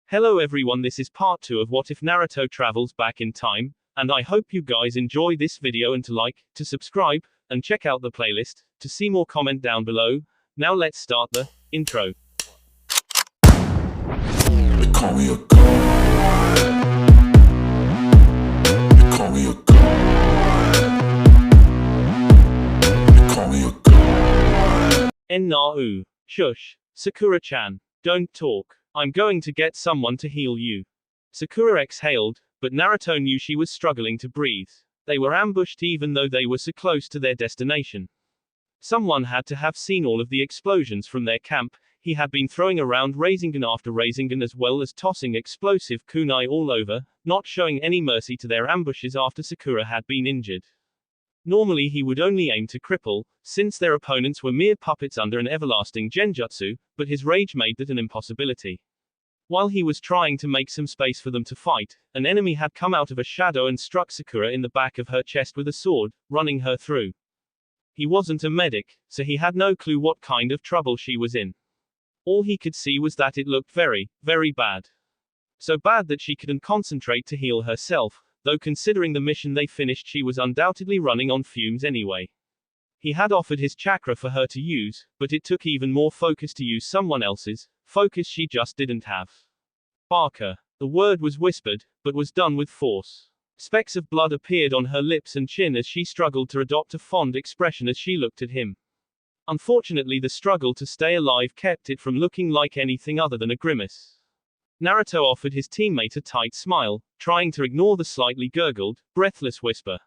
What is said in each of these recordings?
Hello everyone, this is part 2 of What If Naruto Travels Back in Time, and I hope you guys enjoy this video and to like, to subscribe, and check out the playlist, to see more comment down below. Now let's start the intro. They call me a god. They call me a god. They call me a god. En-na-u. Shush. Sakura-chan. Don't talk. I'm going to get someone to heal you. Sakura exhaled, but Naruto knew she was struggling to breathe. They were ambushed even though they were so close to their destination. Someone had to have seen all of the explosions from their camp. He had been throwing around Rasengan after Rasengan as well as tossing explosive kunai all over, not showing any mercy to their ambushes after Sakura had been injured. Normally he would only aim to cripple, since their opponents were mere puppets under an everlasting genjutsu, but his rage made that an impossibility. While he was trying to make some space for them to fight, an enemy had come out of a shadow and struck Sakura in the back of her chest with a sword, running her through. He wasn't a medic, so he had no clue what kind of trouble she was in. All he could see was that it looked very, very bad. So bad that she couldn't concentrate to heal herself, though considering the mission they finished she was undoubtedly running on fumes anyway. He had offered his chakra for her to use, but it took even more focus to use someone else's, focus she just didn't have. Barker. The word was whispered, but was done with force. Specks of blood appeared on her lips and chin as she struggled to adopt a fond expression as she looked at him. Unfortunately the struggle to stay alive kept it from looking like anything other than a grimace. Naruto offered his teammate a tight smile, trying to ignore the slightly gurgled, breathless whisper.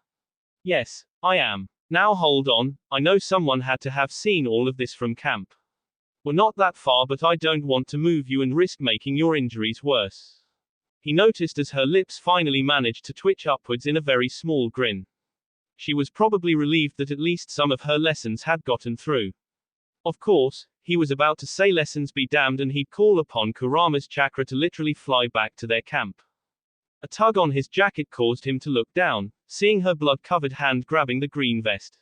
Yes, I am. Now hold on, I know someone had to have seen all of this from camp. We're not that far but I don't want to move you and risk making your injuries worse. He noticed as her lips finally managed to twitch upwards in a very small grin. She was probably relieved that at least some of her lessons had gotten through. Of course, he was about to say lessons be damned and he'd call upon Kurama's chakra to literally fly back to their camp. A tug on his jacket caused him to look down, seeing her blood-covered hand grabbing the green vest.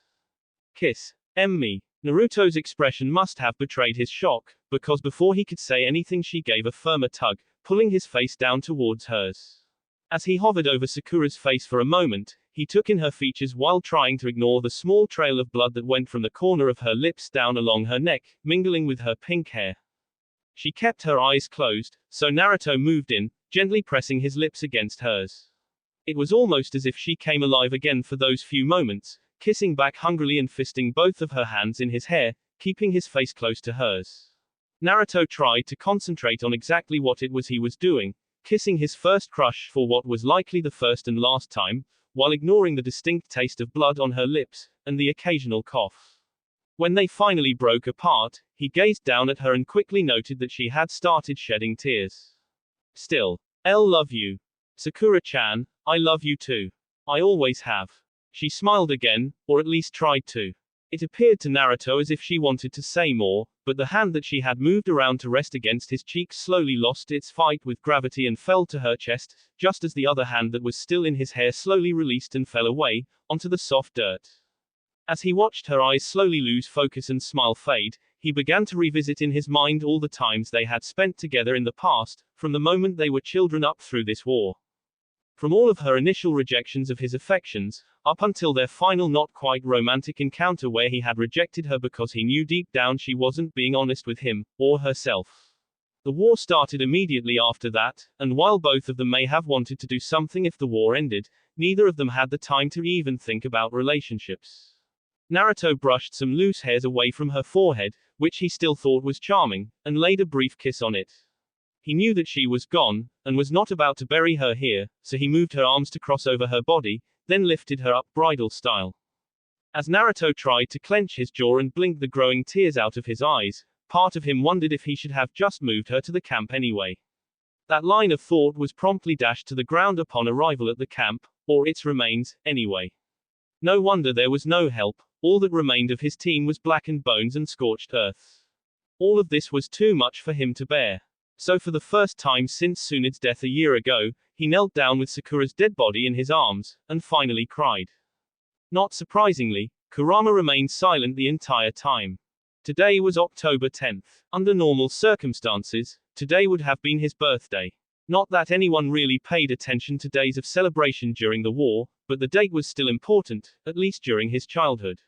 Kiss. Me. Naruto's expression must have betrayed his shock, because before he could say anything she gave a firmer tug, pulling his face down towards hers. As he hovered over Sakura's face for a moment, he took in her features while trying to ignore the small trail of blood that went from the corner of her lips down along her neck, mingling with her pink hair. She kept her eyes closed, so Naruto moved in, gently pressing his lips against hers. It was almost as if she came alive again for those few moments, kissing back hungrily and fisting both of her hands in his hair, keeping his face close to hers. Naruto tried to concentrate on exactly what it was he was doing, kissing his first crush for what was likely the first and last time, while ignoring the distinct taste of blood on her lips, and the occasional cough. When they finally broke apart, he gazed down at her and quickly noted that she had started shedding tears. Still. Love you. Sakura-chan, I love you too. I always have. She smiled again, or at least tried to. It appeared to Naruto as if she wanted to say more, but the hand that she had moved around to rest against his cheek slowly lost its fight with gravity and fell to her chest, just as the other hand that was still in his hair slowly released and fell away, onto the soft dirt. As he watched her eyes slowly lose focus and smile fade, he began to revisit in his mind all the times they had spent together in the past, from the moment they were children up through this war. From all of her initial rejections of his affections, up until their final not quite romantic encounter where he had rejected her because he knew deep down she wasn't being honest with him, or herself. The war started immediately after that, and while both of them may have wanted to do something if the war ended, neither of them had the time to even think about relationships. Naruto brushed some loose hairs away from her forehead, which he still thought was charming, and laid a brief kiss on it. He knew that she was gone, and was not about to bury her here, so he moved her arms to cross over her body, then lifted her up bridal style. As Naruto tried to clench his jaw and blink the growing tears out of his eyes, part of him wondered if he should have just moved her to the camp anyway. That line of thought was promptly dashed to the ground upon arrival at the camp, or its remains, anyway. No wonder there was no help, all that remained of his team was blackened bones and scorched earth. All of this was too much for him to bear. So for the first time since Tsunade's death a year ago, he knelt down with Sakura's dead body in his arms, and finally cried. Not surprisingly, Kurama remained silent the entire time. Today was October 10th. Under normal circumstances, today would have been his birthday. Not that anyone really paid attention to days of celebration during the war, but the date was still important, at least during his childhood.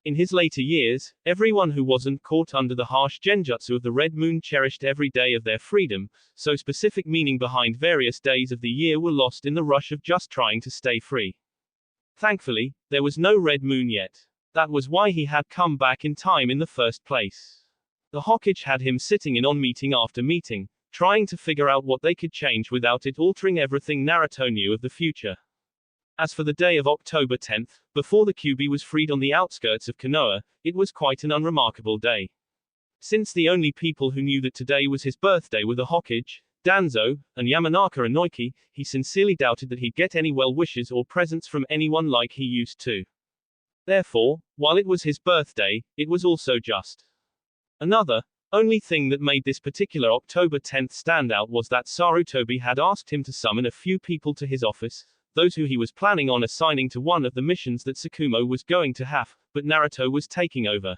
In his later years, everyone who wasn't caught under the harsh genjutsu of the Red Moon cherished every day of their freedom, so specific meaning behind various days of the year were lost in the rush of just trying to stay free. Thankfully, there was no Red Moon yet. That was why he had come back in time in the first place. The Hokage had him sitting in on meeting after meeting, trying to figure out what they could change without it altering everything Naruto knew of the future. As for the day of October 10th, before the Kyuubi was freed on the outskirts of Konoha, it was quite an unremarkable day. Since the only people who knew that today was his birthday were the Hokage, Danzo, and Yamanaka Inoki, he sincerely doubted that he'd get any well wishes or presents from anyone like he used to. Therefore, while it was his birthday, it was also just. Only thing that made this particular October 10th stand out was that Sarutobi had asked him to summon a few people to his office, those who he was planning on assigning to one of the missions that Tsukumo was going to have, but Naruto was taking over.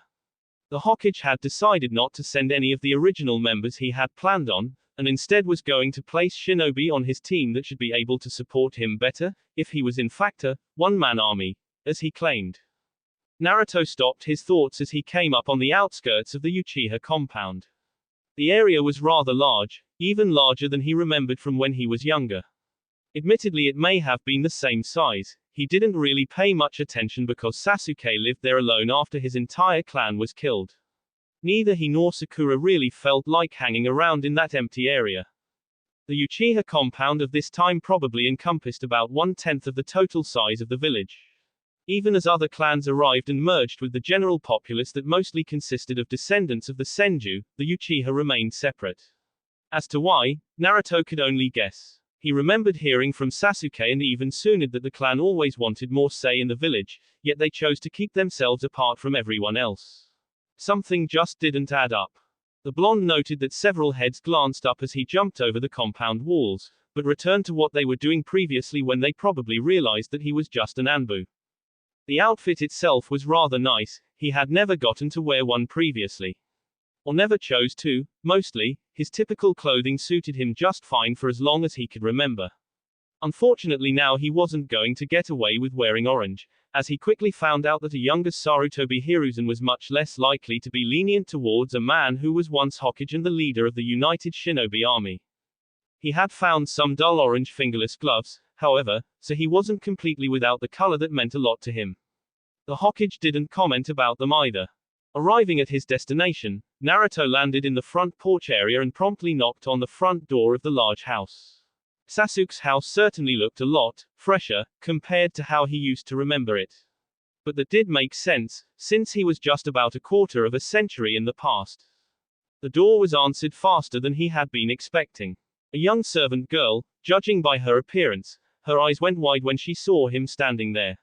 The Hokage had decided not to send any of the original members he had planned on, and instead was going to place shinobi on his team that should be able to support him better, if he was in fact a one-man army, as he claimed. Naruto stopped his thoughts as he came up on the outskirts of the Uchiha compound. The area was rather large, even larger than he remembered from when he was younger. Admittedly, it may have been the same size. He didn't really pay much attention because Sasuke lived there alone after his entire clan was killed. Neither he nor Sakura really felt like hanging around in that empty area. The Uchiha compound of this time probably encompassed about 1/10 of the total size of the village. Even as other clans arrived and merged with the general populace that mostly consisted of descendants of the Senju, the Uchiha remained separate. As to why, Naruto could only guess. He remembered hearing from Sasuke and even Tsunade that the clan always wanted more say in the village, yet they chose to keep themselves apart from everyone else. Something just didn't add up. The blonde noted that several heads glanced up as he jumped over the compound walls, but returned to what they were doing previously when they probably realized that he was just an Anbu. The outfit itself was rather nice, he had never gotten to wear one previously. Or never chose to, mostly, his typical clothing suited him just fine for as long as he could remember. Unfortunately now he wasn't going to get away with wearing orange, as he quickly found out that a younger Sarutobi Hiruzen was much less likely to be lenient towards a man who was once Hokage and the leader of the United Shinobi Army. He had found some dull orange fingerless gloves, however, so he wasn't completely without the color that meant a lot to him. The Hokage didn't comment about them either. Arriving at his destination, Naruto landed in the front porch area and promptly knocked on the front door of the large house. Sasuke's house certainly looked a lot fresher, compared to how he used to remember it. But that did make sense, since he was just about a quarter of a century in the past. The door was answered faster than he had been expecting. A young servant girl, judging by her appearance, her eyes went wide when she saw him standing there.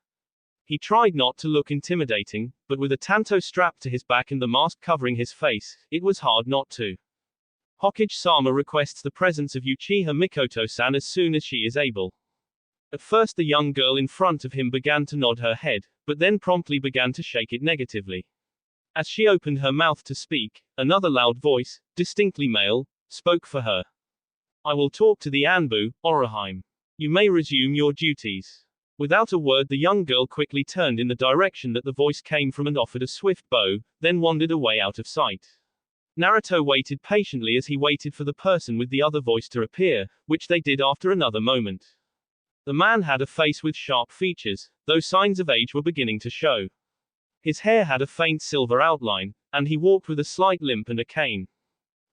He tried not to look intimidating, but with a tanto strapped to his back and the mask covering his face, it was hard not to. Hokage-sama requests the presence of Uchiha Mikoto-san as soon as she is able. At first the young girl in front of him began to nod her head, but then promptly began to shake it negatively. As she opened her mouth to speak, another loud voice, distinctly male, spoke for her. I will talk to the Anbu, Oroheim. You may resume your duties. Without a word the young girl quickly turned in the direction that the voice came from and offered a swift bow, then wandered away out of sight. Naruto waited patiently as he waited for the person with the other voice to appear, which they did after another moment. The man had a face with sharp features, though signs of age were beginning to show. His hair had a faint silver outline, and he walked with a slight limp and a cane.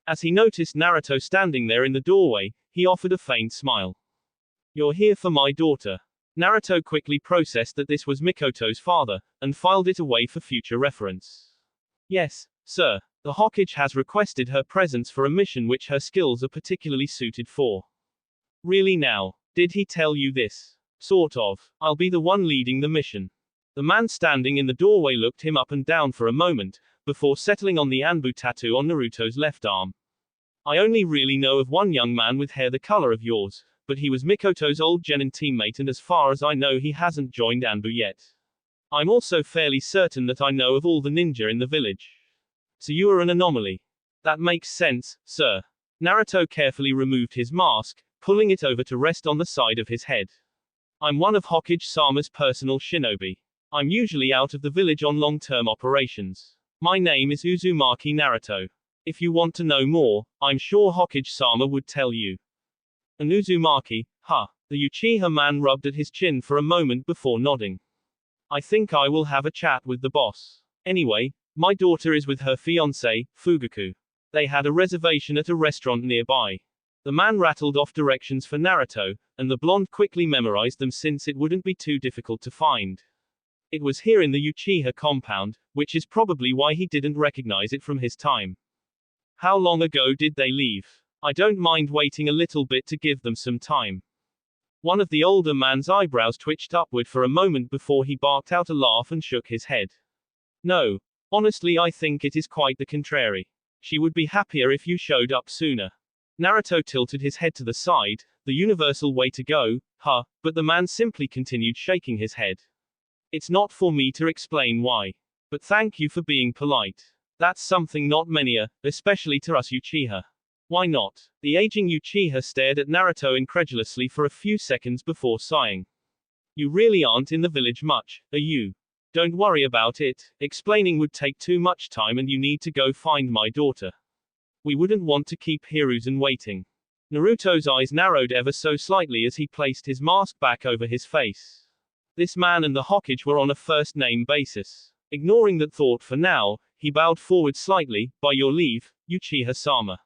As he noticed Naruto standing there in the doorway, he offered a faint smile. You're here for my daughter. Naruto quickly processed that this was Mikoto's father, and filed it away for future reference. Yes, sir. The Hokage has requested her presence for a mission which her skills are particularly suited for. Really now? Did he tell you this? Sort of. I'll be the one leading the mission. The man standing in the doorway looked him up and down for a moment, before settling on the Anbu tattoo on Naruto's left arm. I only really know of one young man with hair the color of yours, but he was Mikoto's old genin teammate and as far as I know he hasn't joined Anbu yet. I'm also fairly certain that I know of all the ninja in the village. So you are an anomaly. That makes sense, sir. Naruto carefully removed his mask, pulling it over to rest on the side of his head. I'm one of Hokage-sama's personal shinobi. I'm usually out of the village on long-term operations. My name is Uzumaki Naruto. If you want to know more, I'm sure Hokage-sama would tell you. And Uzumaki, huh? The Uchiha man rubbed at his chin for a moment before nodding. I think I will have a chat with the boss. Anyway, my daughter is with her fiancé, Fugaku. They had a reservation at a restaurant nearby. The man rattled off directions for Naruto, and the blonde quickly memorized them since it wouldn't be too difficult to find. It was here in the Uchiha compound, which is probably why he didn't recognize it from his time. How long ago did they leave? I don't mind waiting a little bit to give them some time. One of the older man's eyebrows twitched upward for a moment before he barked out a laugh and shook his head. No. Honestly, I think it is quite the contrary. She would be happier if you showed up sooner. Naruto tilted his head to the side, the universal way to go, huh, but the man simply continued shaking his head. It's not for me to explain why. But thank you for being polite. That's something not many are, especially to us Uchiha. Why not? The aging Uchiha stared at Naruto incredulously for a few seconds before sighing. You really aren't in the village much, are you? Don't worry about it, explaining would take too much time and you need to go find my daughter. We wouldn't want to keep Hiruzen waiting. Naruto's eyes narrowed ever so slightly as he placed his mask back over his face. This man and the Hokage were on a first-name basis. Ignoring that thought for now, he bowed forward slightly. By your leave, Uchiha-sama.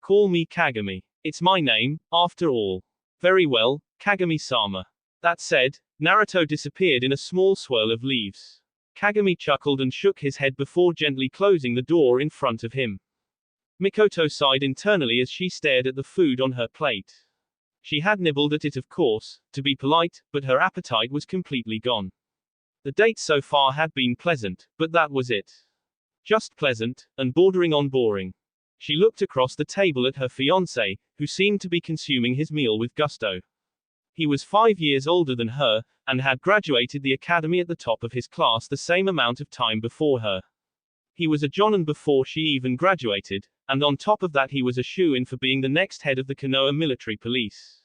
Call me Kagami. It's my name, after all. Very well, Kagami-sama. That said, Naruto disappeared in a small swirl of leaves. Kagami chuckled and shook his head before gently closing the door in front of him. Mikoto sighed internally as she stared at the food on her plate. She had nibbled at it, of course, to be polite, but her appetite was completely gone. The date so far had been pleasant, but that was it. Just pleasant, and bordering on boring. She looked across the table at her fiancé, who seemed to be consuming his meal with gusto. He was 5 years older than her, and had graduated the academy at the top of his class the same amount of time before her. He was a jonin before she even graduated, and on top of that he was a shoo-in for being the next head of the Konoha military police.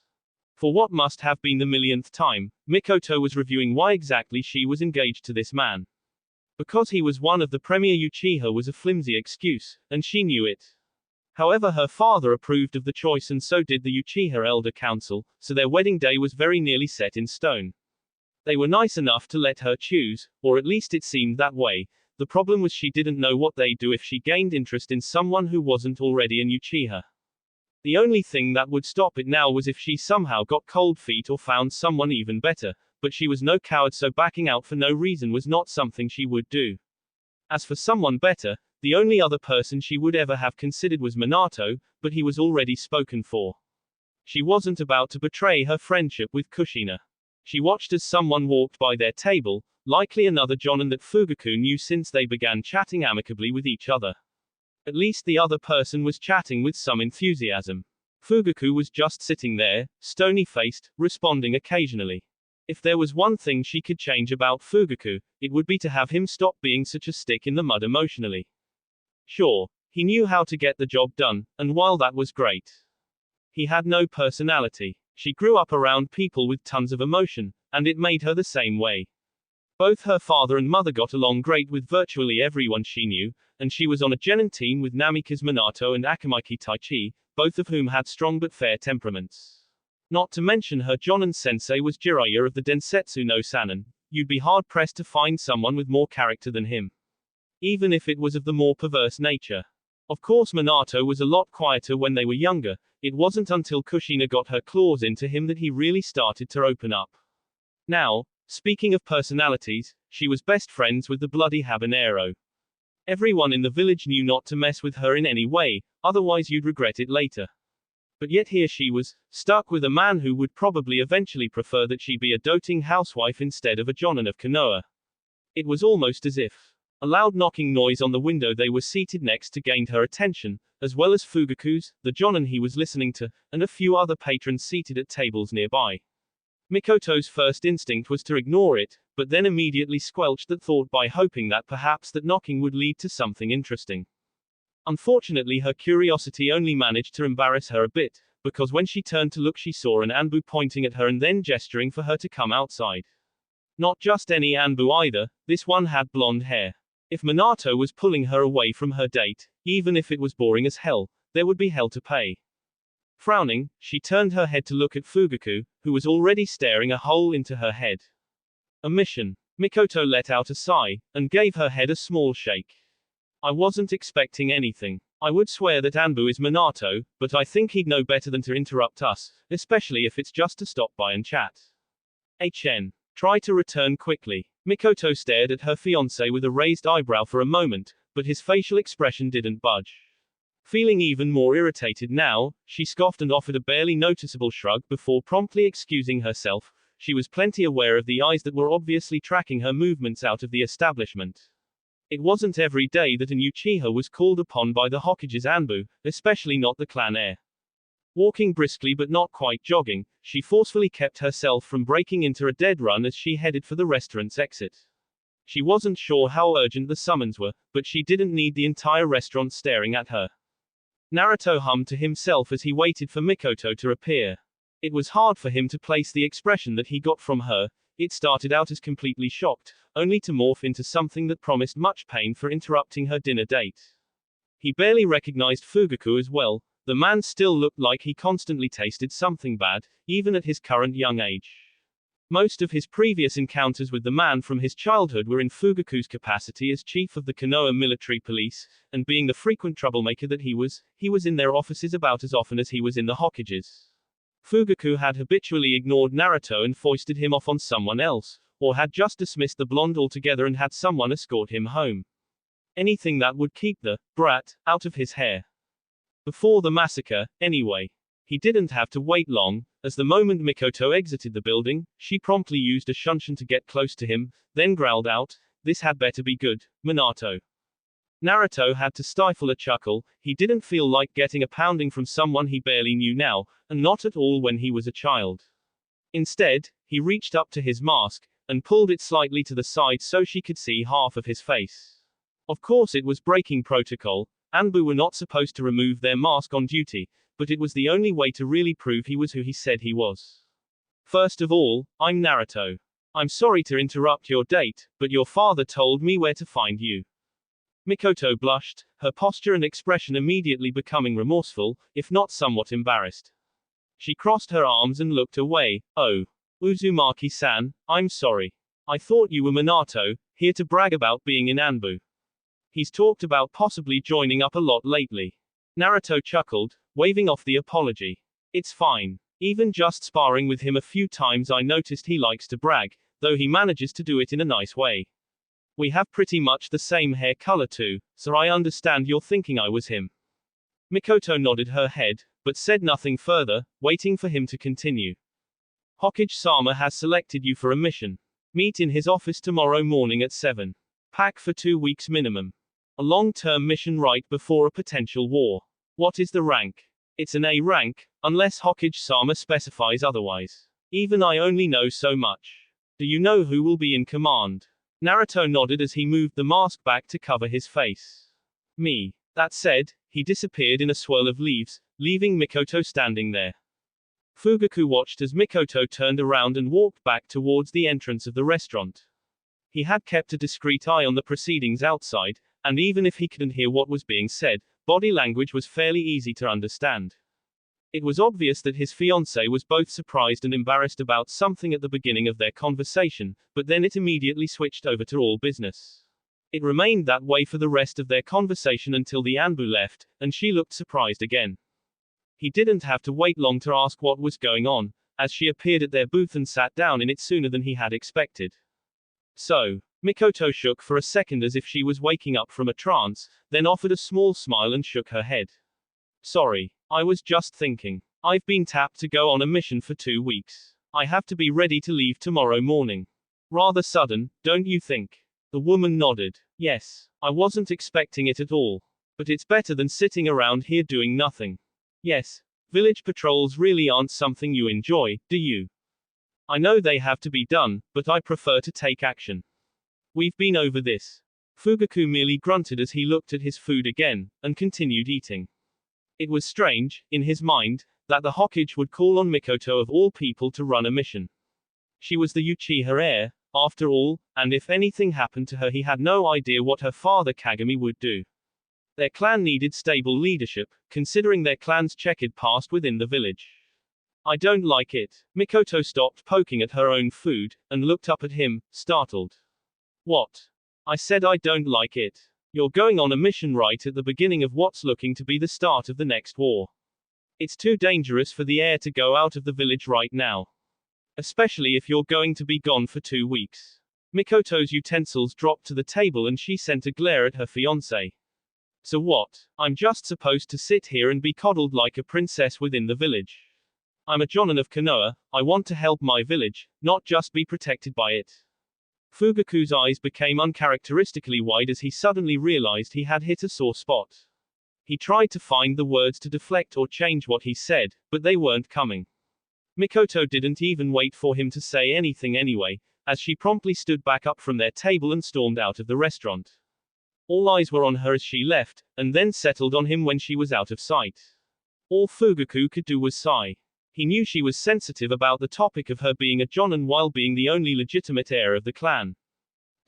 For what must have been the millionth time, Mikoto was reviewing why exactly she was engaged to this man. Because he was one of the premier Uchiha was a flimsy excuse, and she knew it. However, her father approved of the choice and so did the Uchiha Elder Council, so their wedding day was very nearly set in stone. They were nice enough to let her choose, or at least it seemed that way. The problem was she didn't know what they'd do if she gained interest in someone who wasn't already an Uchiha. The only thing that would stop it now was if she somehow got cold feet or found someone even better, but she was no coward, so backing out for no reason was not something she would do. As for someone better, the only other person she would ever have considered was Minato, but he was already spoken for. She wasn't about to betray her friendship with Kushina. She watched as someone walked by their table, likely another jonin that Fugaku knew since they began chatting amicably with each other. At least the other person was chatting with some enthusiasm. Fugaku was just sitting there, stony-faced, responding occasionally. If there was one thing she could change about Fugaku, it would be to have him stop being such a stick in the mud emotionally. Sure, he knew how to get the job done, and while that was great, he had no personality. She grew up around people with tons of emotion, and it made her the same way. Both her father and mother got along great with virtually everyone she knew, and she was on a genin team with Namikaze Minato and Akamaiki Taichi, both of whom had strong but fair temperaments. Not to mention her jonin sensei was Jiraiya of the Densetsu no Sanin. You'd be hard-pressed to find someone with more character than him. Even if it was of the more perverse nature. Of course Minato was a lot quieter when they were younger. It wasn't until Kushina got her claws into him that he really started to open up. Now, speaking of personalities, she was best friends with the bloody habanero. Everyone in the village knew not to mess with her in any way, otherwise you'd regret it later. But yet here she was, stuck with a man who would probably eventually prefer that she be a doting housewife instead of a jonin of Konoha. It was almost as if a loud knocking noise on the window they were seated next to gained her attention, as well as Fugaku's, the jonin he was listening to, and a few other patrons seated at tables nearby. Mikoto's first instinct was to ignore it, but then immediately squelched that thought by hoping that perhaps that knocking would lead to something interesting. Unfortunately, her curiosity only managed to embarrass her a bit, because when she turned to look she saw an Anbu pointing at her and then gesturing for her to come outside. Not just any Anbu either, this one had blonde hair. If Minato was pulling her away from her date, even if it was boring as hell, there would be hell to pay. Frowning, she turned her head to look at Fugaku, who was already staring a hole into her head. A mission. Mikoto let out a sigh, and gave her head a small shake. I wasn't expecting anything. I would swear that Anbu is Minato, but I think he'd know better than to interrupt us, especially if it's just to stop by and chat. HN. Try to return quickly. Mikoto stared at her fiancé with a raised eyebrow for a moment, but his facial expression didn't budge. Feeling even more irritated now, she scoffed and offered a barely noticeable shrug before promptly excusing herself. She was plenty aware of the eyes that were obviously tracking her movements out of the establishment. It wasn't every day that an Uchiha was called upon by the Hokage's Anbu, especially not the clan heir. Walking briskly but not quite jogging, she forcefully kept herself from breaking into a dead run as she headed for the restaurant's exit. She wasn't sure how urgent the summons were, but she didn't need the entire restaurant staring at her. Naruto hummed to himself as he waited for Mikoto to appear. It was hard for him to place the expression that he got from her. It started out as completely shocked, only to morph into something that promised much pain for interrupting her dinner date. He barely recognized Fugaku as well. The man still looked like he constantly tasted something bad, even at his current young age. Most of his previous encounters with the man from his childhood were in Fugaku's capacity as chief of the Konoha military police, and being the frequent troublemaker that he was in their offices about as often as he was in the Hokage's. Fugaku had habitually ignored Naruto and foisted him off on someone else, or had just dismissed the blonde altogether and had someone escort him home. Anything that would keep the brat out of his hair. Before the massacre, anyway. He didn't have to wait long, as the moment Mikoto exited the building, she promptly used a shunshin to get close to him, then growled out, "This had better be good, Minato." Naruto had to stifle a chuckle. He didn't feel like getting a pounding from someone he barely knew now, and not at all when he was a child. Instead, he reached up to his mask, and pulled it slightly to the side so she could see half of his face. Of course it was breaking protocol. Anbu were not supposed to remove their mask on duty, but it was the only way to really prove he was who he said he was. First of all, I'm Naruto. I'm sorry to interrupt your date, but your father told me where to find you. Mikoto blushed, her posture and expression immediately becoming remorseful, if not somewhat embarrassed. She crossed her arms and looked away. Oh. Uzumaki-san, I'm sorry. I thought you were Minato, here to brag about being in Anbu. He's talked about possibly joining up a lot lately. Naruto chuckled, waving off the apology. It's fine. Even just sparring with him a few times I noticed he likes to brag, though he manages to do it in a nice way. We have pretty much the same hair color too, so I understand you're thinking I was him. Mikoto nodded her head, but said nothing further, waiting for him to continue. Hokage-sama has selected you for a mission. Meet in his office tomorrow morning at 7. Pack for 2 weeks minimum. A long-term mission right before a potential war. What is the rank? It's an A rank, unless Hokage-sama specifies otherwise. Even I only know so much. Do you know who will be in command? Naruto nodded as he moved the mask back to cover his face. Me. That said, he disappeared in a swirl of leaves, leaving Mikoto standing there. Fugaku watched as Mikoto turned around and walked back towards the entrance of the restaurant. He had kept a discreet eye on the proceedings outside, and even if he couldn't hear what was being said, body language was fairly easy to understand. It was obvious that his fiancée was both surprised and embarrassed about something at the beginning of their conversation, but then it immediately switched over to all business. It remained that way for the rest of their conversation until the Anbu left, and she looked surprised again. He didn't have to wait long to ask what was going on, as she appeared at their booth and sat down in it sooner than he had expected. So, Mikoto shook for a second as if she was waking up from a trance, then offered a small smile and shook her head. Sorry, I was just thinking. I've been tapped to go on a mission for 2 weeks. I have to be ready to leave tomorrow morning. Rather sudden, don't you think? The woman nodded. Yes, I wasn't expecting it at all. But it's better than sitting around here doing nothing. Yes, village patrols really aren't something you enjoy, do you? I know they have to be done, but I prefer to take action. We've been over this. Fugaku merely grunted as he looked at his food again, and continued eating. It was strange, in his mind, that the Hokage would call on Mikoto of all people to run a mission. She was the Uchiha heir, after all, and if anything happened to her he had no idea what her father Kagami would do. Their clan needed stable leadership, considering their clan's checkered past within the village. I don't like it. Mikoto stopped poking at her own food, and looked up at him, startled. What? I said I don't like it. You're going on a mission right at the beginning of what's looking to be the start of the next war. It's too dangerous for the heir to go out of the village right now. Especially if you're going to be gone for 2 weeks. Mikoto's utensils dropped to the table and she sent a glare at her fiancé. So what? I'm just supposed to sit here and be coddled like a princess within the village. I'm a Jonin of Konoha, I want to help my village, not just be protected by it. Fugaku's eyes became uncharacteristically wide as he suddenly realized he had hit a sore spot. He tried to find the words to deflect or change what he said, but they weren't coming. Mikoto didn't even wait for him to say anything anyway, as she promptly stood back up from their table and stormed out of the restaurant. All eyes were on her as she left, and then settled on him when she was out of sight. All Fugaku could do was sigh. He knew she was sensitive about the topic of her being a Jonin while being the only legitimate heir of the clan.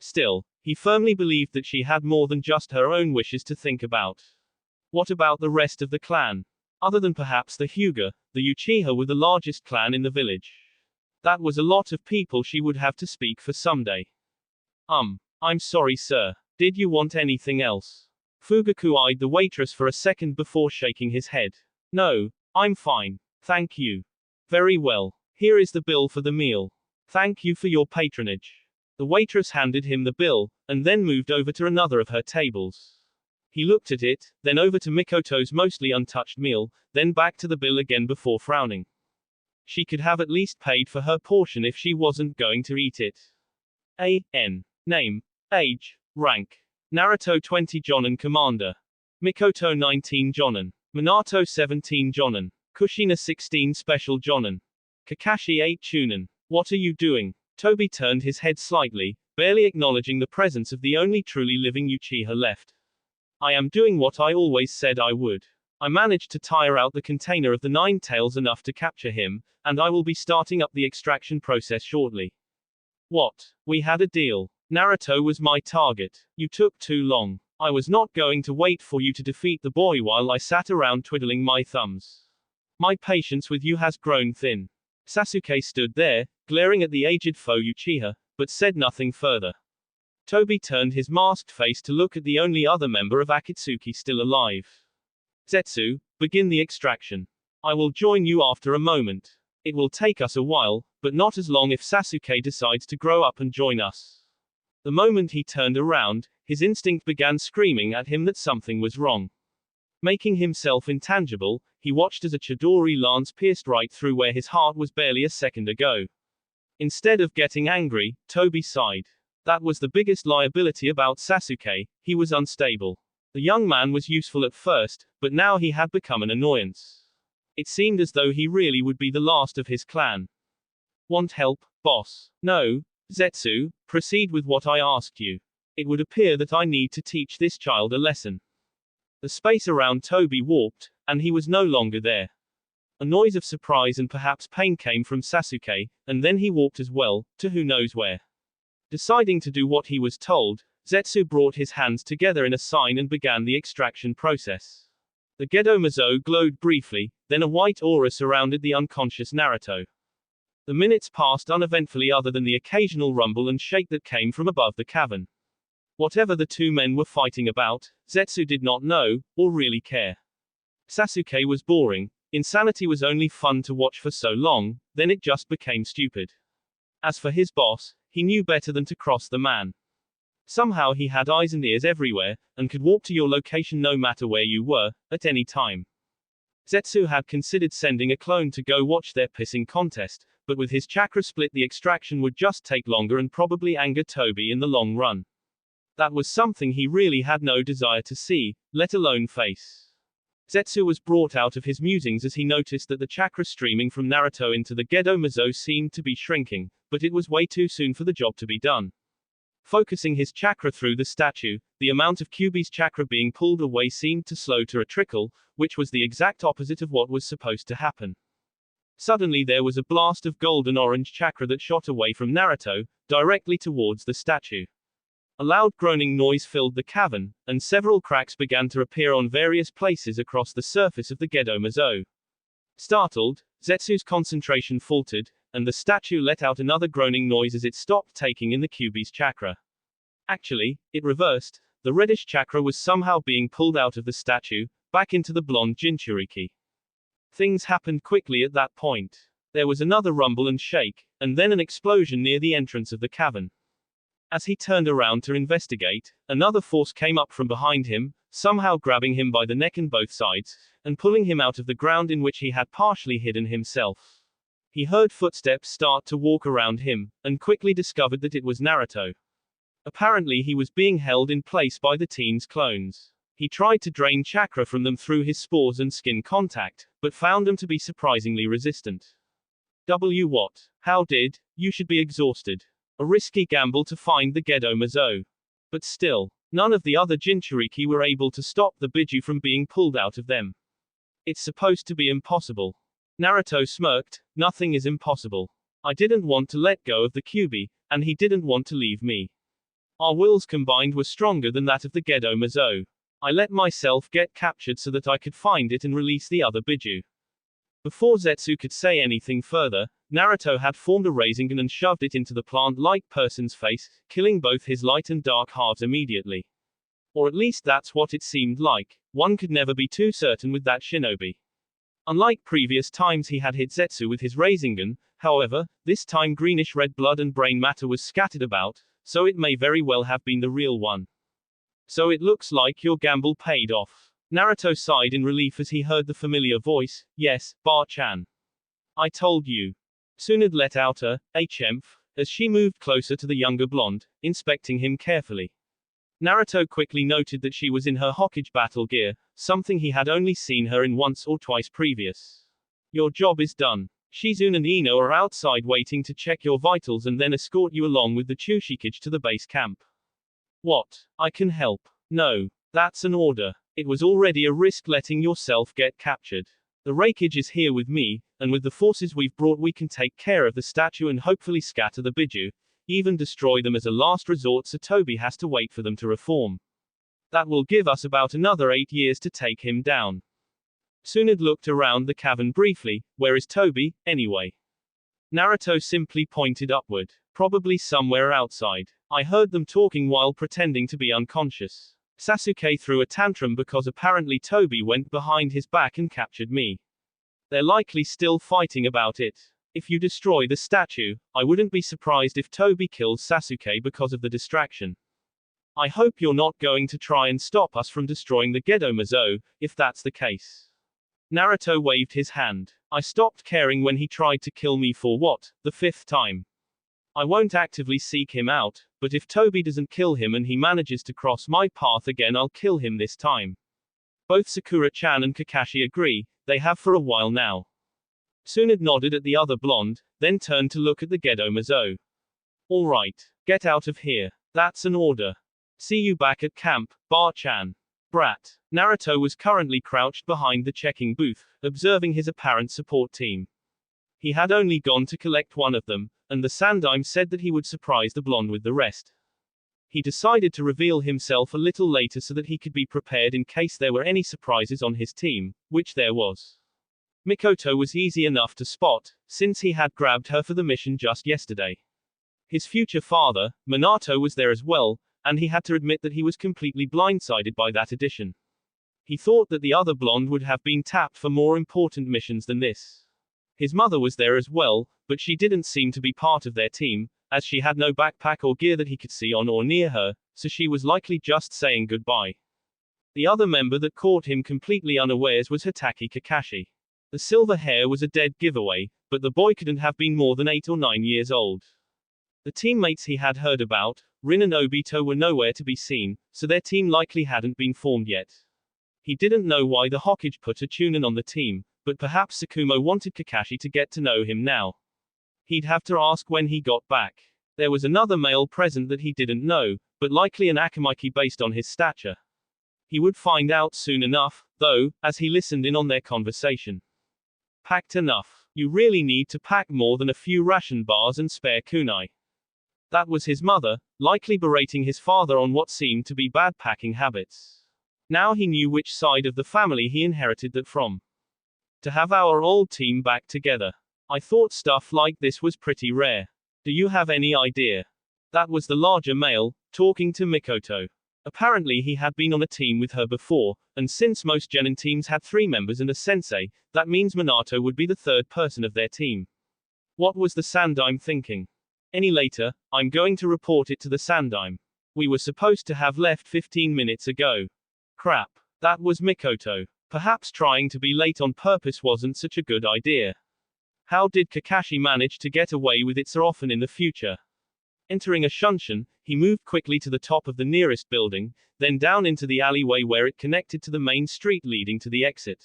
Still, he firmly believed that she had more than just her own wishes to think about. What about the rest of the clan? Other than perhaps the Hyuga, the Uchiha were the largest clan in the village. That was a lot of people she would have to speak for someday. I'm sorry sir. Did you want anything else? Fugaku eyed the waitress for a second before shaking his head. No, I'm fine. Thank you. Very well. Here is the bill for the meal. Thank you for your patronage. The waitress handed him the bill, and then moved over to another of her tables. He looked at it, then over to Mikoto's mostly untouched meal, then back to the bill again before frowning. She could have at least paid for her portion if she wasn't going to eat it. A.N. Name. Age. Rank. Naruto 20 Jonin Commander. Mikoto 19 Jonin. Minato 17 Jonin. Kushina 16 Special Jonin. Kakashi 8 Chunin. What are you doing? Toby turned his head slightly, barely acknowledging the presence of the only truly living Uchiha left. I am doing what I always said I would. I managed to tire out the container of the Nine Tails enough to capture him, and I will be starting up the extraction process shortly. What? We had a deal. Naruto was my target. You took too long. I was not going to wait for you to defeat the boy while I sat around twiddling my thumbs. My patience with you has grown thin. Sasuke stood there, glaring at the aged foe Uchiha, but said nothing further. Toby turned his masked face to look at the only other member of Akatsuki still alive. Zetsu, begin the extraction. I will join you after a moment. It will take us a while, but not as long if Sasuke decides to grow up and join us. The moment he turned around, his instinct began screaming at him that something was wrong. Making himself intangible, he watched as a Chidori lance pierced right through where his heart was barely a second ago. Instead of getting angry, Toby sighed. That was the biggest liability about Sasuke, he was unstable. The young man was useful at first, but now he had become an annoyance. It seemed as though he really would be the last of his clan. Want help, boss? No, Zetsu, proceed with what I asked you. It would appear that I need to teach this child a lesson. The space around Toby warped, and he was no longer there. A noise of surprise and perhaps pain came from Sasuke, and then he warped as well, to who knows where. Deciding to do what he was told, Zetsu brought his hands together in a sign and began the extraction process. The Gedo Mazo glowed briefly, then a white aura surrounded the unconscious Naruto. The minutes passed uneventfully other than the occasional rumble and shake that came from above the cavern. Whatever the two men were fighting about, Zetsu did not know, or really care. Sasuke was boring, insanity was only fun to watch for so long, then it just became stupid. As for his boss, he knew better than to cross the man. Somehow he had eyes and ears everywhere, and could warp to your location no matter where you were, at any time. Zetsu had considered sending a clone to go watch their pissing contest, but with his chakra split the extraction would just take longer and probably anger Toby in the long run. That was something he really had no desire to see, let alone face. Zetsu was brought out of his musings as he noticed that the chakra streaming from Naruto into the Gedo Mazo seemed to be shrinking, but it was way too soon for the job to be done. Focusing his chakra through the statue, the amount of Kyuubi's chakra being pulled away seemed to slow to a trickle, which was the exact opposite of what was supposed to happen. Suddenly there was a blast of golden-orange chakra that shot away from Naruto, directly towards the statue. A loud groaning noise filled the cavern, and several cracks began to appear on various places across the surface of the Gedo Mazo. Startled, Zetsu's concentration faltered, and the statue let out another groaning noise as it stopped taking in the Kyuubi's chakra. Actually, it reversed. The reddish chakra was somehow being pulled out of the statue, back into the blonde Jinchuriki. Things happened quickly at that point. There was another rumble and shake, and then an explosion near the entrance of the cavern. As he turned around to investigate, another force came up from behind him, somehow grabbing him by the neck and both sides, and pulling him out of the ground in which he had partially hidden himself. He heard footsteps start to walk around him, and quickly discovered that it was Naruto. Apparently he was being held in place by the teen's clones. He tried to drain chakra from them through his spores and skin contact, but found them to be surprisingly resistant. What? How did? You should be exhausted. A risky gamble to find the Gedo Mazo. But still, none of the other Jinchuriki were able to stop the Biju from being pulled out of them. It's supposed to be impossible. Naruto smirked. Nothing is impossible. I didn't want to let go of the Kyuubi, and he didn't want to leave me. Our wills combined were stronger than that of the Gedo Mazo. I let myself get captured so that I could find it and release the other Biju. Before Zetsu could say anything further, Naruto had formed a Rasengan and shoved it into the plant-like person's face, killing both his light and dark halves immediately. Or at least that's what it seemed like. One could never be too certain with that shinobi. Unlike previous times he had hit Zetsu with his Rasengan, however, this time greenish-red blood and brain matter was scattered about, so it may very well have been the real one. So it looks like your gamble paid off. Naruto sighed in relief as he heard the familiar voice. Yes, Bar-chan. I told you. Tsunade let out a "Hmph" as she moved closer to the younger blonde, inspecting him carefully. Naruto quickly noted that she was in her Hokage battle gear, something he had only seen her in once or twice previous. Your job is done. Shizune and Ino are outside waiting to check your vitals and then escort you along with the Chushikage to the base camp. What? I can help. No. That's an order. It was already a risk letting yourself get captured. The Raikage is here with me, and with the forces we've brought we can take care of the statue and hopefully scatter the Biju, even destroy them as a last resort so Toby has to wait for them to reform. That will give us about another 8 years to take him down. Tsunade looked around the cavern briefly. Where is Toby, anyway? Naruto simply pointed upward. Probably somewhere outside. I heard them talking while pretending to be unconscious. Sasuke threw a tantrum because apparently Toby went behind his back and captured me. They're likely still fighting about it. If you destroy the statue, I wouldn't be surprised if Toby kills Sasuke because of the distraction. I hope you're not going to try and stop us from destroying the Gedo Mazo, if that's the case. Naruto waved his hand. I stopped caring when he tried to kill me for what, the 5th time. I won't actively seek him out, but if Toby doesn't kill him and he manages to cross my path again I'll kill him this time. Both Sakura-chan and Kakashi agree, they have for a while now. Tsunade nodded at the other blonde, then turned to look at the Gedo Mazo. Alright, get out of here. That's an order. See you back at camp, Bar-chan. Brat. Naruto was currently crouched behind the checking booth, observing his apparent support team. He had only gone to collect one of them, and the Sandaime said that he would surprise the blonde with the rest. He decided to reveal himself a little later so that he could be prepared in case there were any surprises on his team, which there was. Mikoto was easy enough to spot, since he had grabbed her for the mission just yesterday. His future father, Minato, was there as well, and he had to admit that he was completely blindsided by that addition. He thought that the other blonde would have been tapped for more important missions than this. His mother was there as well, but she didn't seem to be part of their team, as she had no backpack or gear that he could see on or near her, so she was likely just saying goodbye. The other member that caught him completely unawares was Hatake Kakashi. The silver hair was a dead giveaway, but the boy couldn't have been more than 8 or 9 years old. The teammates he had heard about, Rin and Obito, were nowhere to be seen, so their team likely hadn't been formed yet. He didn't know why the Hokage put a Chunin on the team, but perhaps Tsukumo wanted Kakashi to get to know him now. He'd have to ask when he got back. There was another male present that he didn't know, but likely an Akamaki based on his stature. He would find out soon enough, though, as he listened in on their conversation. Packed enough. You really need to pack more than a few ration bars and spare kunai. That was his mother, likely berating his father on what seemed to be bad packing habits. Now he knew which side of the family he inherited that from. To have our old team back together. I thought stuff like this was pretty rare. Do you have any idea? That was the larger male, talking to Mikoto. Apparently he had been on a team with her before, and since most genin teams had 3 members and a sensei, that means Minato would be the 3rd person of their team. What was the Sandaime thinking? Any later, I'm going to report it to the Sandaime. We were supposed to have left 15 minutes ago. Crap. That was Mikoto. Perhaps trying to be late on purpose wasn't such a good idea. How did Kakashi manage to get away with it so often in the future? Entering a shunshin, he moved quickly to the top of the nearest building, then down into the alleyway where it connected to the main street leading to the exit.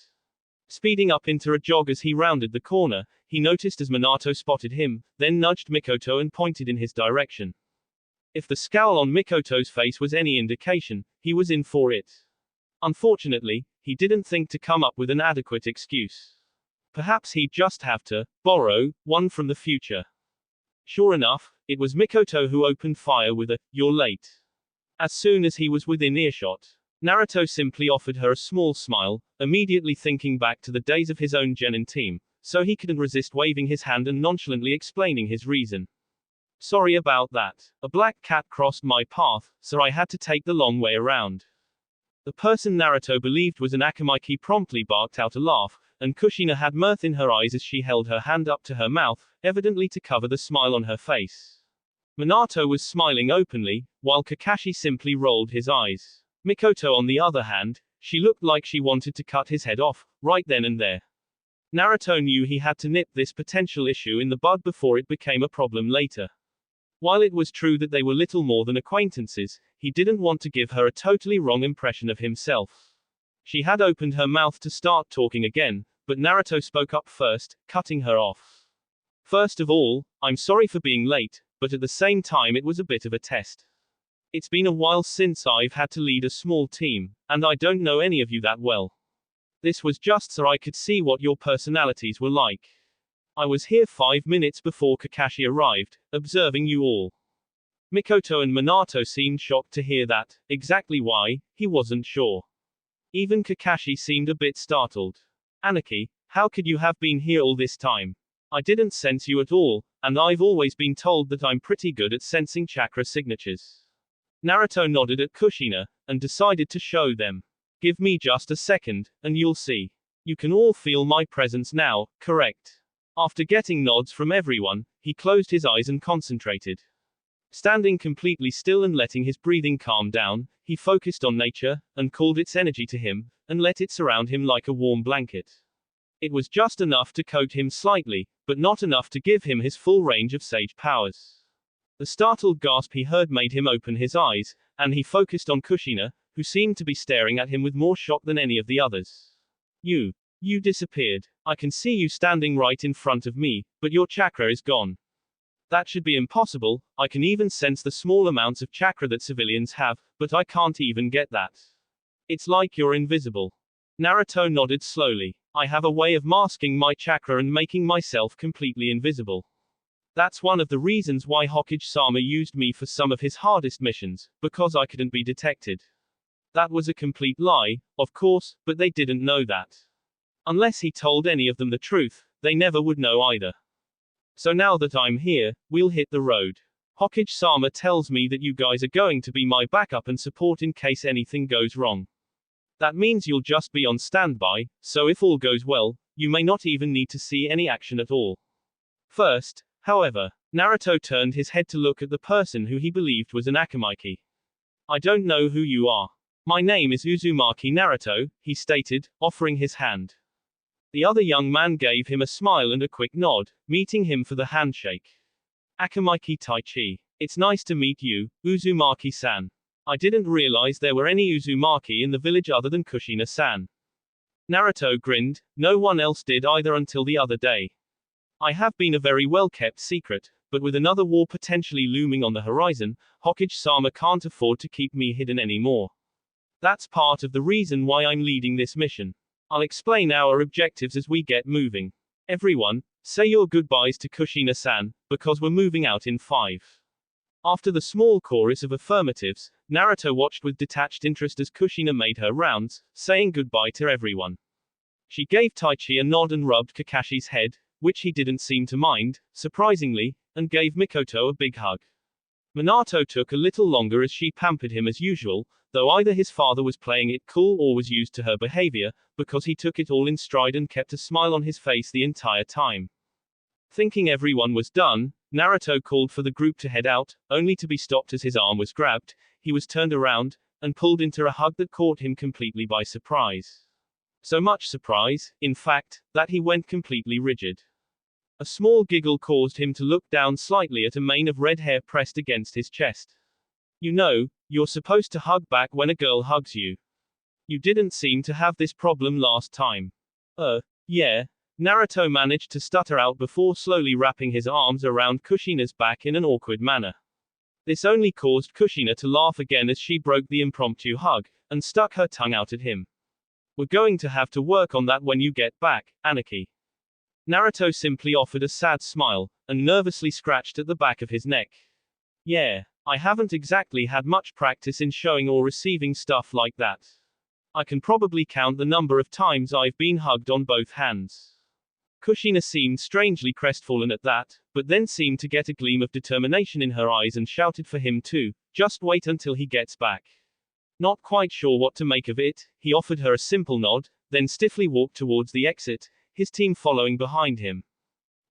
Speeding up into a jog as he rounded the corner, he noticed as Minato spotted him, then nudged Mikoto and pointed in his direction. If the scowl on Mikoto's face was any indication, he was in for it. Unfortunately, he didn't think to come up with an adequate excuse. Perhaps he'd just have to borrow one from the future. Sure enough, it was Mikoto who opened fire with a, "You're late." As soon as he was within earshot, Naruto simply offered her a small smile, immediately thinking back to the days of his own genin team, so he couldn't resist waving his hand and nonchalantly explaining his reason. Sorry about that. A black cat crossed my path, so I had to take the long way around. The person Naruto believed was an Akamaki promptly barked out a laugh, and Kushina had mirth in her eyes as she held her hand up to her mouth, evidently to cover the smile on her face. Minato was smiling openly, while Kakashi simply rolled his eyes. Mikoto on the other hand, she looked like she wanted to cut his head off, right then and there. Naruto knew he had to nip this potential issue in the bud before it became a problem later. While it was true that they were little more than acquaintances, he didn't want to give her a totally wrong impression of himself. She had opened her mouth to start talking again, but Naruto spoke up first, cutting her off. First of all, I'm sorry for being late, but at the same time it was a bit of a test. It's been a while since I've had to lead a small team, and I don't know any of you that well. This was just so I could see what your personalities were like. I was here 5 minutes before Kakashi arrived, observing you all. Mikoto and Minato seemed shocked to hear that. Exactly why, he wasn't sure. Even Kakashi seemed a bit startled. Anarchy, how could you have been here all this time? I didn't sense you at all, and I've always been told that I'm pretty good at sensing chakra signatures. Naruto nodded at Kushina, and decided to show them. Give me just a second, and you'll see. You can all feel my presence now, correct? After getting nods from everyone, he closed his eyes and concentrated. Standing completely still and letting his breathing calm down, he focused on nature, and called its energy to him, and let it surround him like a warm blanket. It was just enough to coat him slightly, but not enough to give him his full range of sage powers. The startled gasp he heard made him open his eyes, and he focused on Kushina, who seemed to be staring at him with more shock than any of the others. You disappeared. I can see you standing right in front of me, but your chakra is gone. That should be impossible. I can even sense the small amounts of chakra that civilians have, but I can't even get that. It's like you're invisible. Naruto nodded slowly. I have a way of masking my chakra and making myself completely invisible. That's one of the reasons why Hokage-sama used me for some of his hardest missions, because I couldn't be detected. That was a complete lie, of course, but they didn't know that. Unless he told any of them the truth, they never would know either. So now that I'm here, we'll hit the road. Hokage-sama tells me that you guys are going to be my backup and support in case anything goes wrong. That means you'll just be on standby, so if all goes well, you may not even need to see any action at all. First, however, Naruto turned his head to look at the person who he believed was an Akamaki. I don't know who you are. My name is Uzumaki Naruto, he stated, offering his hand. The other young man gave him a smile and a quick nod, meeting him for the handshake. Akamaki Taichi. It's nice to meet you, Uzumaki-san. I didn't realize there were any Uzumaki in the village other than Kushina-san. Naruto grinned, no one else did either until the other day. I have been a very well-kept secret, but with another war potentially looming on the horizon, Hokage-sama can't afford to keep me hidden anymore. That's part of the reason why I'm leading this mission. I'll explain our objectives as we get moving. Everyone, say your goodbyes to Kushina-san, because we're moving out in 5. After the small chorus of affirmatives, Naruto watched with detached interest as Kushina made her rounds, saying goodbye to everyone. She gave Taichi a nod and rubbed Kakashi's head, which he didn't seem to mind, surprisingly, and gave Mikoto a big hug. Minato took a little longer as she pampered him as usual, though either his father was playing it cool or was used to her behavior, because he took it all in stride and kept a smile on his face the entire time. Thinking everyone was done, Naruto called for the group to head out, only to be stopped as his arm was grabbed. He was turned around, and pulled into a hug that caught him completely by surprise. So much surprise, in fact, that he went completely rigid. A small giggle caused him to look down slightly at a mane of red hair pressed against his chest. You know, you're supposed to hug back when a girl hugs you. You didn't seem to have this problem last time. Yeah. Naruto managed to stutter out before slowly wrapping his arms around Kushina's back in an awkward manner. This only caused Kushina to laugh again as she broke the impromptu hug, and stuck her tongue out at him. We're going to have to work on that when you get back, Anarchy. Naruto simply offered a sad smile, and nervously scratched at the back of his neck. Yeah, I haven't exactly had much practice in showing or receiving stuff like that. I can probably count the number of times I've been hugged on both hands. Kushina seemed strangely crestfallen at that, but then seemed to get a gleam of determination in her eyes and shouted for him too, just wait until he gets back. Not quite sure what to make of it, he offered her a simple nod, then stiffly walked towards the exit, his team following behind him.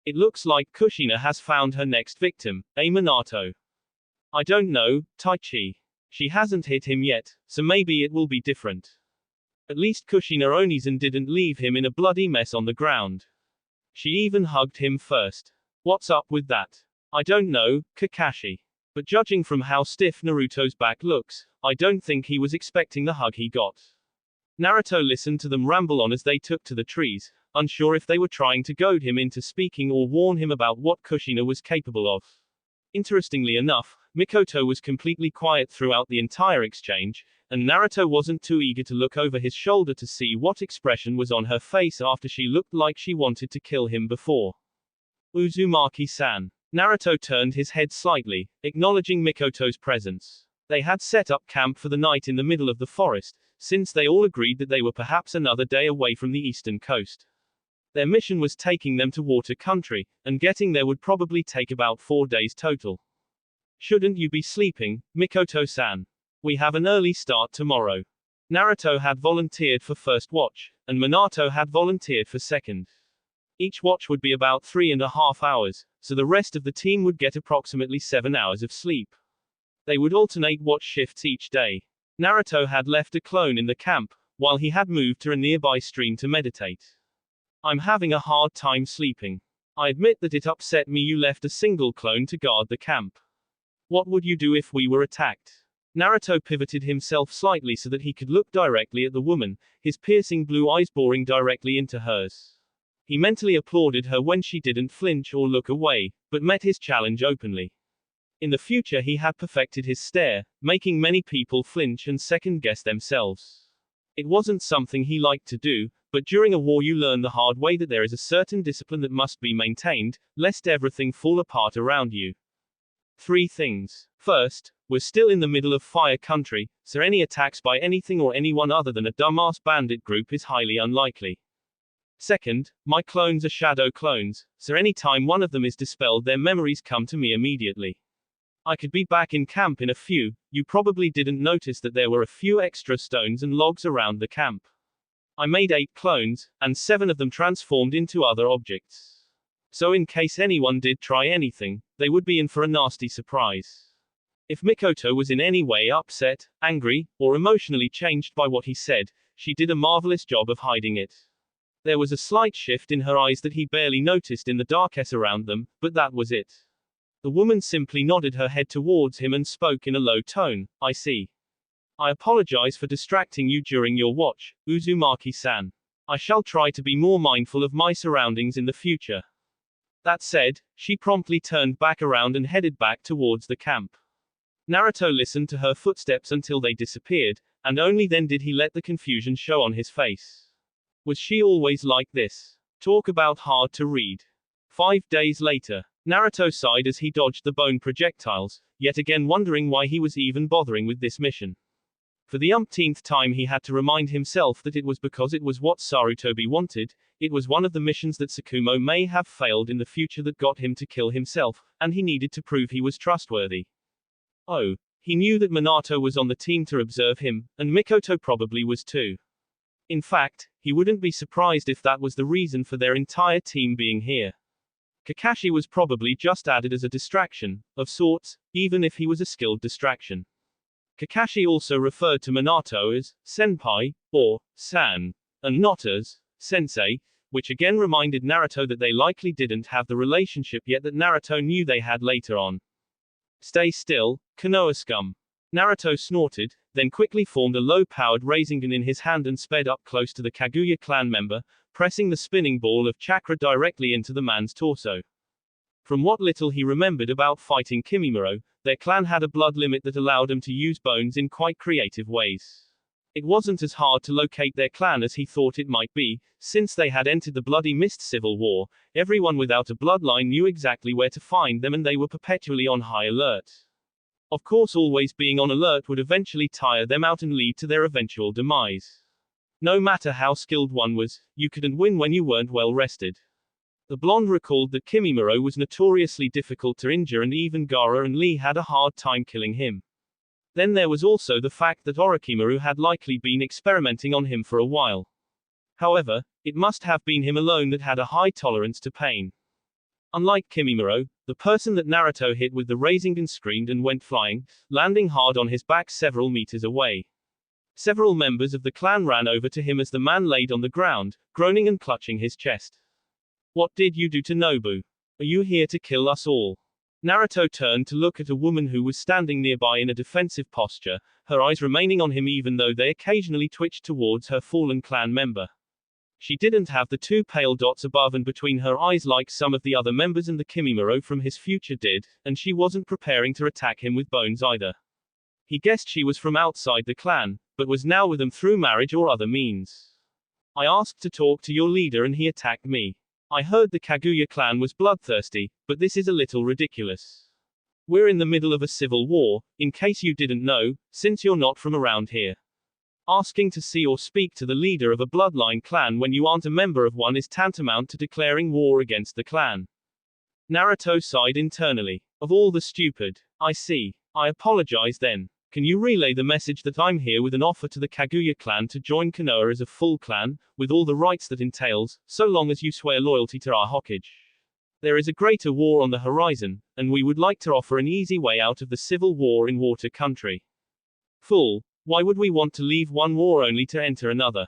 It looks like Kushina has found her next victim, Minato. I don't know, Taichi. She hasn't hit him yet, so maybe it will be different. At least Kushina Onizen didn't leave him in a bloody mess on the ground. She even hugged him first. What's up with that? I don't know, Kakashi. But judging from how stiff Naruto's back looks, I don't think he was expecting the hug he got. Naruto listened to them ramble on as they took to the trees, unsure if they were trying to goad him into speaking or warn him about what Kushina was capable of. Interestingly enough, Mikoto was completely quiet throughout the entire exchange, and Naruto wasn't too eager to look over his shoulder to see what expression was on her face after she looked like she wanted to kill him before. Uzumaki-san. Naruto turned his head slightly, acknowledging Mikoto's presence. They had set up camp for the night in the middle of the forest, since they all agreed that they were perhaps another day away from the eastern coast. Their mission was taking them to water country, and getting there would probably take about 4 days total. Shouldn't you be sleeping, Mikoto-san? We have an early start tomorrow. Naruto had volunteered for first watch, and Minato had volunteered for second. Each watch would be about 3.5 hours, so the rest of the team would get approximately 7 hours of sleep. They would alternate watch shifts each day. Naruto had left a clone in the camp, while he had moved to a nearby stream to meditate. I'm having a hard time sleeping. I admit that it upset me you left a single clone to guard the camp. What would you do if we were attacked? Naruto pivoted himself slightly so that he could look directly at the woman, his piercing blue eyes boring directly into hers. He mentally applauded her when she didn't flinch or look away, but met his challenge openly. In the future he had perfected his stare, making many people flinch and second-guess themselves. It wasn't something he liked to do, but during a war you learn the hard way that there is a certain discipline that must be maintained, lest everything fall apart around you. 3 things. First, we're still in the middle of fire country, so any attacks by anything or anyone other than a dumbass bandit group is highly unlikely. Second, my clones are shadow clones, so any time one of them is dispelled their memories come to me immediately. I could be back in camp in a few. You probably didn't notice that there were a few extra stones and logs around the camp. I made 8 clones, and 7 of them transformed into other objects. So in case anyone did try anything, they would be in for a nasty surprise. If Mikoto was in any way upset, angry, or emotionally changed by what he said, she did a marvelous job of hiding it. There was a slight shift in her eyes that he barely noticed in the darkness around them, but that was it. The woman simply nodded her head towards him and spoke in a low tone. I see. I apologize for distracting you during your watch, Uzumaki-san. I shall try to be more mindful of my surroundings in the future. That said, she promptly turned back around and headed back towards the camp. Naruto listened to her footsteps until they disappeared, and only then did he let the confusion show on his face. Was she always like this? Talk about hard to read. 5 days later, Naruto sighed as he dodged the bone projectiles, yet again wondering why he was even bothering with this mission. For the umpteenth time he had to remind himself that it was because it was what Sarutobi wanted, it was one of the missions that Tsukumo may have failed in the future that got him to kill himself, and he needed to prove he was trustworthy. Oh, he knew that Minato was on the team to observe him, and Mikoto probably was too. In fact, he wouldn't be surprised if that was the reason for their entire team being here. Kakashi was probably just added as a distraction, of sorts, even if he was a skilled distraction. Kakashi also referred to Minato as senpai, or san, and not as sensei, which again reminded Naruto that they likely didn't have the relationship yet that Naruto knew they had later on. Stay still, Konoha scum. Naruto snorted, then quickly formed a low-powered Rasengan in his hand and sped up close to the Kaguya clan member, pressing the spinning ball of chakra directly into the man's torso. From what little he remembered about fighting Kimimaro, their clan had a blood limit that allowed them to use bones in quite creative ways. It wasn't as hard to locate their clan as he thought it might be, since they had entered the Bloody Mist Civil War. Everyone without a bloodline knew exactly where to find them and they were perpetually on high alert. Of course, always being on alert would eventually tire them out and lead to their eventual demise. No matter how skilled one was, you couldn't win when you weren't well rested. The blonde recalled that Kimimaro was notoriously difficult to injure and even Gaara and Lee had a hard time killing him. Then there was also the fact that Orochimaru had likely been experimenting on him for a while. However, it must have been him alone that had a high tolerance to pain. Unlike Kimimaro, the person that Naruto hit with the Rasengan screamed and went flying, landing hard on his back several meters away. Several members of the clan ran over to him as the man laid on the ground, groaning and clutching his chest. What did you do to Nobu? Are you here to kill us all? Naruto turned to look at a woman who was standing nearby in a defensive posture, her eyes remaining on him even though they occasionally twitched towards her fallen clan member. She didn't have the two pale dots above and between her eyes like some of the other members and the Kimimaro from his future did, and she wasn't preparing to attack him with bones either. He guessed she was from outside the clan, but was now with them through marriage or other means. I asked to talk to your leader and he attacked me. I heard the Kaguya clan was bloodthirsty, but this is a little ridiculous. We're in the middle of a civil war, in case you didn't know, since you're not from around here. Asking to see or speak to the leader of a bloodline clan when you aren't a member of one is tantamount to declaring war against the clan. Naruto sighed internally. Of all the stupid. I see. I apologize then. Can you relay the message that I'm here with an offer to the Kaguya clan to join Konoha as a full clan, with all the rights that entails, so long as you swear loyalty to our Hokage? There is a greater war on the horizon, and we would like to offer an easy way out of the civil war in Water Country. Fool, why would we want to leave one war only to enter another?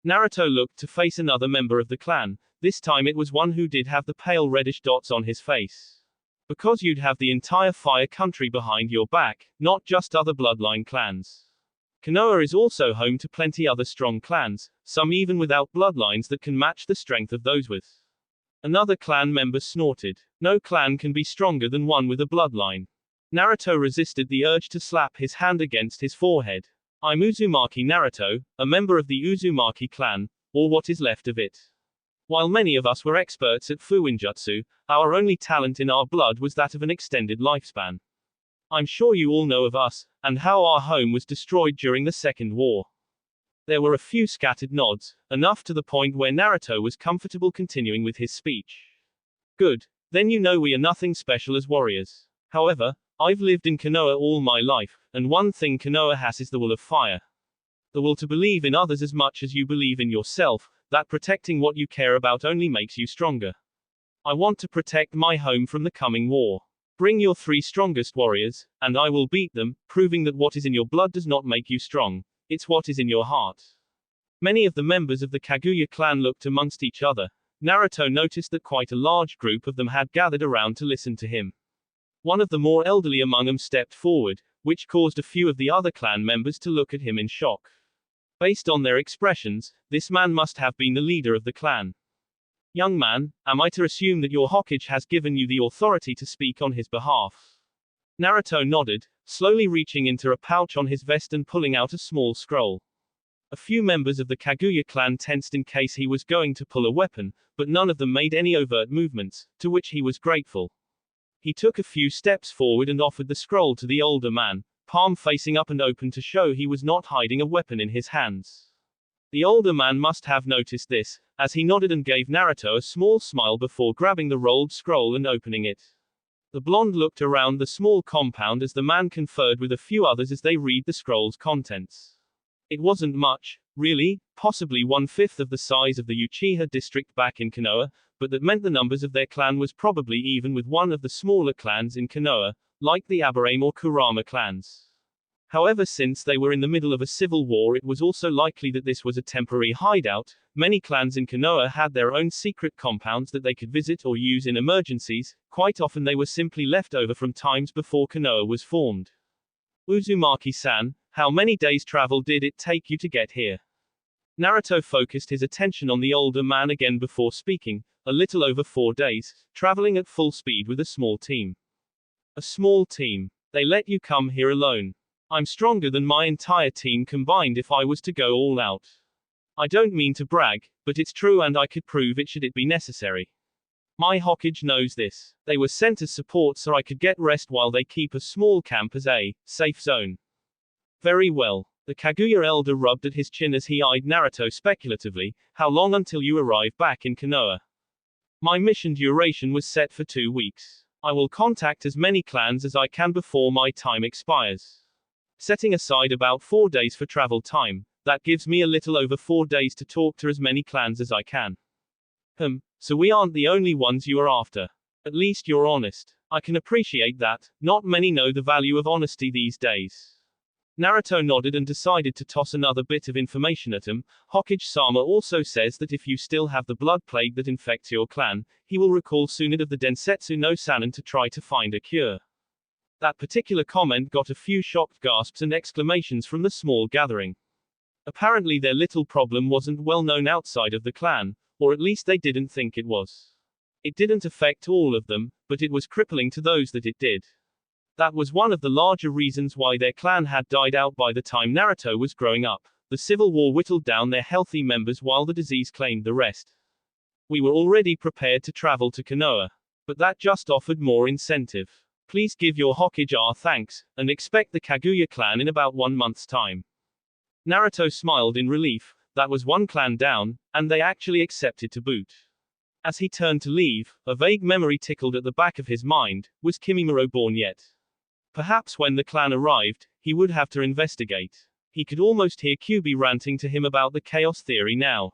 Naruto looked to face another member of the clan, this time it was one who did have the pale reddish dots on his face. Because you'd have the entire Fire Country behind your back, not just other bloodline clans. Konoha is also home to plenty other strong clans, some even without bloodlines that can match the strength of those with. Another clan member snorted. No clan can be stronger than one with a bloodline. Naruto resisted the urge to slap his hand against his forehead. I'm Uzumaki Naruto, a member of the Uzumaki clan, or what is left of it. While many of us were experts at Fuinjutsu, our only talent in our blood was that of an extended lifespan. I'm sure you all know of us, and how our home was destroyed during the Second War. There were a few scattered nods, enough to the point where Naruto was comfortable continuing with his speech. Good. Then you know we are nothing special as warriors. However, I've lived in Konoha all my life, and one thing Konoha has is the will of fire. The will to believe in others as much as you believe in yourself, that protecting what you care about only makes you stronger. I want to protect my home from the coming war. Bring your 3 strongest warriors, and I will beat them, proving that what is in your blood does not make you strong, it's what is in your heart. Many of the members of the Kaguya clan looked amongst each other. Naruto noticed that quite a large group of them had gathered around to listen to him. One of the more elderly among them stepped forward, which caused a few of the other clan members to look at him in shock. Based on their expressions, this man must have been the leader of the clan. Young man, am I to assume that your Hokage has given you the authority to speak on his behalf? Naruto nodded, slowly reaching into a pouch on his vest and pulling out a small scroll. A few members of the Kaguya clan tensed in case he was going to pull a weapon, but none of them made any overt movements, to which he was grateful. He took a few steps forward and offered the scroll to the older man, palm facing up and open to show he was not hiding a weapon in his hands. The older man must have noticed this, as he nodded and gave Naruto a small smile before grabbing the rolled scroll and opening it. The blonde looked around the small compound as the man conferred with a few others as they read the scroll's contents. It wasn't much, really, possibly 1/5 of the size of the Uchiha district back in Konoha, but that meant the numbers of their clan was probably even with one of the smaller clans in Konoha, like the Aburame or Kurama clans. However, since they were in the middle of a civil war, it was also likely that this was a temporary hideout. Many clans in Konoha had their own secret compounds that they could visit or use in emergencies. Quite often they were simply left over from times before Konoha was formed. Uzumaki-san, how many days' travel did it take you to get here? Naruto focused his attention on the older man again before speaking. A little over 4 days, traveling at full speed with a small team. A small team. They let you come here alone. I'm stronger than my entire team combined if I was to go all out. I don't mean to brag, but it's true and I could prove it should it be necessary. My Hokage knows this. They were sent as support so I could get rest while they keep a small camp as a safe zone. Very well. The Kaguya elder rubbed at his chin as he eyed Naruto speculatively. How long until you arrive back in Konoha? My mission duration was set for 2 weeks. I will contact as many clans as I can before my time expires. Setting aside about 4 days for travel time, that gives me a little over 4 days to talk to as many clans as I can. So we aren't the only ones you are after. At least you're honest. I can appreciate that. Not many know the value of honesty these days. Naruto nodded and decided to toss another bit of information at him. Hokage-sama also says that if you still have the blood plague that infects your clan, he will recall Tsunade of the Densetsu no Sanin to try to find a cure. That particular comment got a few shocked gasps and exclamations from the small gathering. Apparently their little problem wasn't well known outside of the clan, or at least they didn't think it was. It didn't affect all of them, but it was crippling to those that it did. That was one of the larger reasons why their clan had died out by the time Naruto was growing up. The civil war whittled down their healthy members while the disease claimed the rest. We were already prepared to travel to Konoha. But that just offered more incentive. Please give your Hokage our thanks, and expect the Kaguya clan in about 1 month's time. Naruto smiled in relief. That was one clan down, and they actually accepted to boot. As he turned to leave, a vague memory tickled at the back of his mind. Was Kimimaro born yet? Perhaps when the clan arrived, he would have to investigate. He could almost hear Kyuubi ranting to him about the chaos theory now.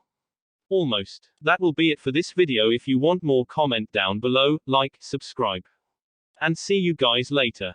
Almost. That will be it for this video. If you want more, comment down below, like, subscribe. And see you guys later.